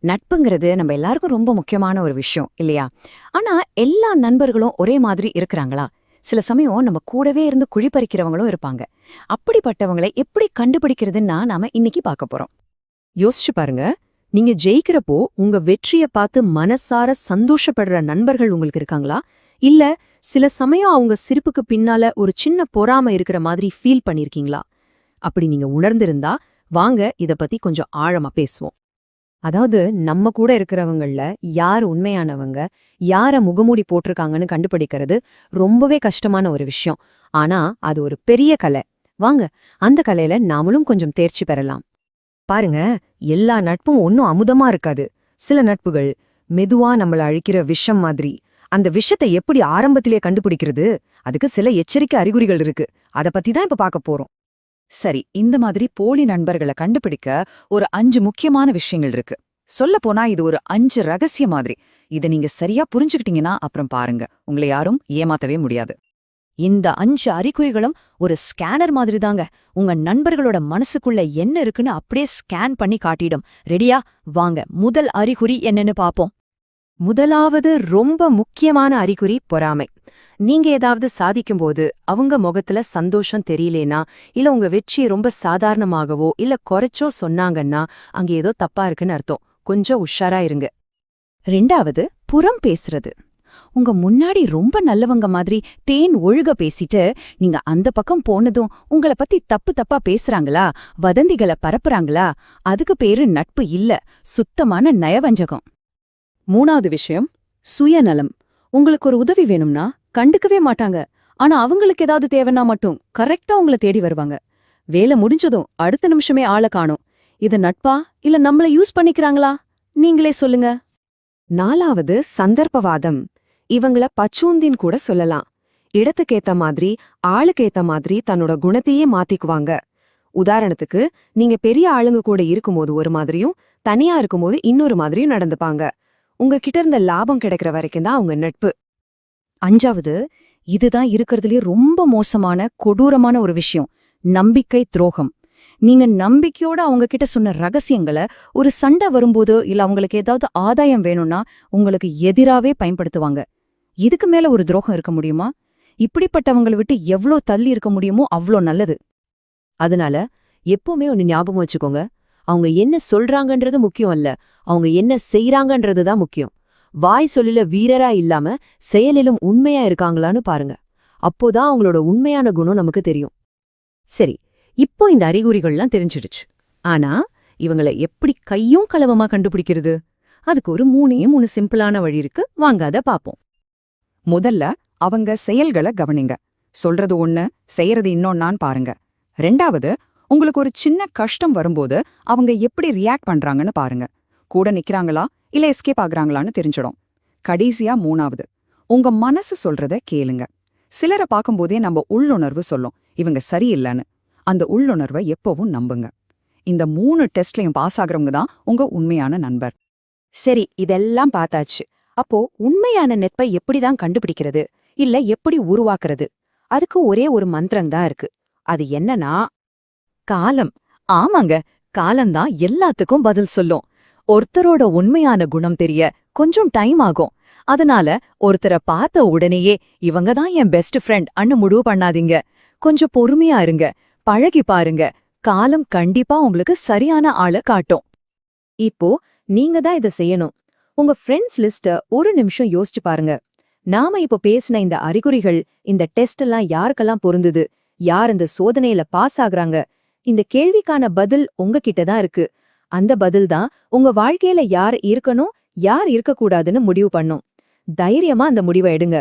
நட்புங்கிறது நம்ம எல்லாருக்கும் ரொம்ப முக்கியமான ஒரு விஷயம் இல்லையா? ஆனா எல்லா நண்பர்களும் ஒரே மாதிரி இருக்கிறாங்களா? சில சமயம் நம்ம கூடவே இருந்து குழி பறிக்கிறவங்களும் இருப்பாங்க. அப்படிப்பட்டவங்களை எப்படி கண்டுபிடிக்கிறதுன்னா நாம இன்னைக்கு பார்க்க போறோம். யோசிச்சு பாருங்க. நீங்க ஜெயிக்கிறப்போ உங்க வெற்றிய பார்த்து மனசார சந்தோஷப்படுற நண்பர்கள் உங்களுக்கு இருக்காங்களா? இல்ல சில சமயம் அவங்க சிரிப்புக்கு பின்னால ஒரு சின்ன பொறாம இருக்கிற மாதிரி ஃபீல் பண்ணிருக்கீங்களா? அப்படி நீங்க உணர்ந்திருந்தா வாங்க இத பத்தி கொஞ்சம் ஆழமா பேசுவோம். அதாவது நம்ம கூட இருக்கிறவங்கள யார் உண்மையானவங்க, யார முகமூடி போட்டிருக்காங்கன்னு கண்டுபிடிக்கிறது ரொம்பவே கஷ்டமான ஒரு விஷயம். ஆனா அது ஒரு பெரிய கலை. வாங்க அந்த கலையில நாமளும் கொஞ்சம் தேர்ச்சி பெறலாம். பாருங்க, எல்லா நட்பும் ஒன்னும் அமுதமா இருக்காது. சில நட்புகள் மெதுவா நம்மள அழிக்கிற விஷம் மாதிரி. அந்த விஷத்தை எப்படி ஆரம்பத்திலே கண்டுபிடிக்கிறது? அதுக்கு சில எச்சரிக்கை அறிகுறிகள் இருக்கு. அத பத்தி தான் இப்ப பார்க்க போறோம். சரி, இந்த மாதிரி போலி நண்பர்களை கண்டுபிடிக்க ஒரு 5 முக்கியமான விஷயங்கள் இருக்கு. சொல்லப்போனா இது ஒரு 5 ரகசிய மாதிரி. இதை நீங்க சரியா புரிஞ்சுக்கிட்டீங்கன்னா அப்புறம் பாருங்க, உங்களை யாரும் ஏமாத்தவே முடியாது. இந்த 5 அறிகுறிகளும் ஒரு ஸ்கேனர் மாதிரி தாங்க. உங்க நண்பர்களோட மனசுக்குள்ள என்ன இருக்குன்னு அப்படியே ஸ்கேன் பண்ணி காட்டிடும். ரெடியா? வாங்க முதல் அறிகுறி என்னன்னு பாப்போம். முதலாவது ரொம்ப முக்கியமான அறிகுறி பொறாமை. நீங்க ஏதாவது சாதிக்கும்போது அவங்க முகத்துல சந்தோஷம் தெரியலேனா, இல்ல உங்க வெற்றியை ரொம்ப சாதாரணமாகவோ இல்ல குறைச்சோ சொன்னாங்கன்னா அங்க ஏதோ தப்பா இருக்குன்னு அர்த்தம். கொஞ்சம் உஷாரா இருங்க. 2வது புறம் பேசுறது. உங்க முன்னாடி ரொம்ப நல்லவங்க மாதிரி தேன் ஒழுக பேசிட்டு நீங்க அந்த பக்கம் போனதும் உங்கள பத்தி தப்பு தப்பா பேசுறாங்களா, வதந்திகளை பரப்புறாங்களா, அதுக்கு பேரு நட்பு இல்ல, சுத்தமான நயவஞ்சகம். 3வது விஷயம் சுயநலம். உங்களுக்கு ஒரு உதவி வேணும்னா கண்டுக்கவே மாட்டாங்க. ஆனா அவங்களுக்கு ஏதாவது தேவைன்னா மட்டும் கரெக்டா உங்களை தேடி வருவாங்க. வேலை முடிஞ்சதும் அடுத்த நிமிஷமே ஆளை காணோம். இது நட்பா இல்ல நம்மள யூஸ் பண்ணிக்கிறாங்களா? நீங்களே சொல்லுங்க. 4வது சந்தர்ப்பவாதம். இவங்கள பச்சூந்தின் கூட சொல்லலாம். இடத்துக்கேத்த மாதிரி ஆளுக்கேத்த மாதிரி தன்னோட குணத்தையே மாத்திக்குவாங்க. உதாரணத்துக்கு, நீங்க பெரிய ஆளுங்க கூட இருக்கும்போது ஒரு மாதிரியும் தனியா இருக்கும்போது இன்னொரு மாதிரியும் நடந்துப்பாங்க. உங்ககிட்ட இருந்த லாபம் கிடைக்கிற வரைக்கும் தான் அவங்க நட்பு. 5வது, இதுதான் இருக்கிறதுலயே ரொம்ப மோசமான கொடூரமான ஒரு விஷயம், நம்பிக்கை துரோகம். நீங்க நம்பிக்கையோட அவங்க கிட்ட சொன்ன ரகசியங்களை ஒரு சண்டை வரும்போது இல்ல அவங்களுக்கு ஏதாவது ஆதாயம் வேணும்னா உங்களுக்கு எதிராவே பயன்படுத்துவாங்க. இதுக்கு மேல ஒரு துரோகம் இருக்க முடியுமா? இப்படிப்பட்டவங்களை விட்டு எவ்ளோ தள்ளி இருக்க முடியுமோ அவ்ளோ நல்லது. அதனால எப்பவுமே ஒன்னு ஞாபகம் வச்சுக்கோங்க. அவங்க என்ன சொல்றாங்கன்றது முக்கியம் அல்ல, அவங்க என்ன செய்றாங்கன்றதுதான் முக்கியம். வாய் சொல்லில வீரரா இல்லாம செயலிலும் உண்மையா இருக்காங்களான்னு பாருங்க. அப்போதான் அவங்களோட உண்மையான குணம் நமக்கு தெரியும். சரி, இப்போ இந்த அறிகுறிகள்லாம் தெரிஞ்சிடுச்சு. ஆனா இவங்கள எப்படி கையும் களவமா கண்டுபிடிக்கிறது? அதுக்கு ஒரு 3 சிம்பிளான வழி இருக்கு. வாங்க அத பாப்போம். முதல்ல அவங்க செயல்களை கவனிங்க. சொல்றது ஒண்ணு, செய்யறது இன்னொன்னான்னு பாருங்க. 2வது, உங்களுக்கு ஒரு சின்ன கஷ்டம் வரும்போது அவங்க எப்படி ரியாக்ட் பண்றாங்கன்னு பாருங்க. கூட நிக்கிறாங்களா இல்ல எஸ்கேப் ஆகுறாங்களான்னு தெரிஞ்சிடும். கடைசியா 3வது, உங்க மனசு சொல்றத கேளுங்க. சிலரை பார்க்கும்போதே நம்ம உள்ளுணர்வு சொல்லும் இவங்க சரியில்லைன்னு. அந்த உள்ளுணர்வை எப்பவும் நம்புங்க. இந்த 3 டெஸ்ட்லயும் பாஸ் ஆகுறவங்க தான் உங்க உண்மையான நண்பர். சரி, இதெல்லாம் பார்த்தாச்சு. அப்போ உண்மையான நட்பை எப்படிதான் கண்டுபிடிக்கிறது, இல்ல எப்படி உருவாக்குறது? அதுக்கு ஒரே ஒரு மந்திரம்தான் இருக்கு. அது என்னன்னா காலம். ஆமாங்க, காலம்தான் எல்லாத்துக்கும் பதில் சொல்லும். ஒருத்தரோட உண்மையான குணம் தெரிய கொஞ்சம் டைம் ஆகும். அதனால ஒருத்தரை பார்த்த உடனேயே இவங்க தான் என் பெஸ்ட் ஃப்ரெண்ட் அன்னு முடிவு பண்ணாதீங்க. கொஞ்சம் பொறுமையா இருங்க, பழகி பாருங்க. காலம் கண்டிப்பா உங்களுக்கு சரியான ஆளை காட்டும். இப்போ நீங்க தான் இத செய்யணும். உங்க ஃப்ரெண்ட்ஸ் லிஸ்ட ஒரு நிமிஷம் யோசிச்சு பாருங்க. நாம இப்போ பேசின இந்த அறிகுறிகள், இந்த டெஸ்ட் எல்லாம் யாருக்கெல்லாம் பொருந்துது, யார் இந்த சோதனையில பாஸ் ஆகுறாங்க? இந்த கேள்விக்கான பதில் உங்ககிட்ட தான் இருக்கு. அந்த பதில் தான் உங்க வாழ்க்கையில யார் இருக்கணும், யார் இருக்கக்கூடாதுன்னு முடிவு பண்ணும். தைரியமா அந்த முடிவை எடுங்க.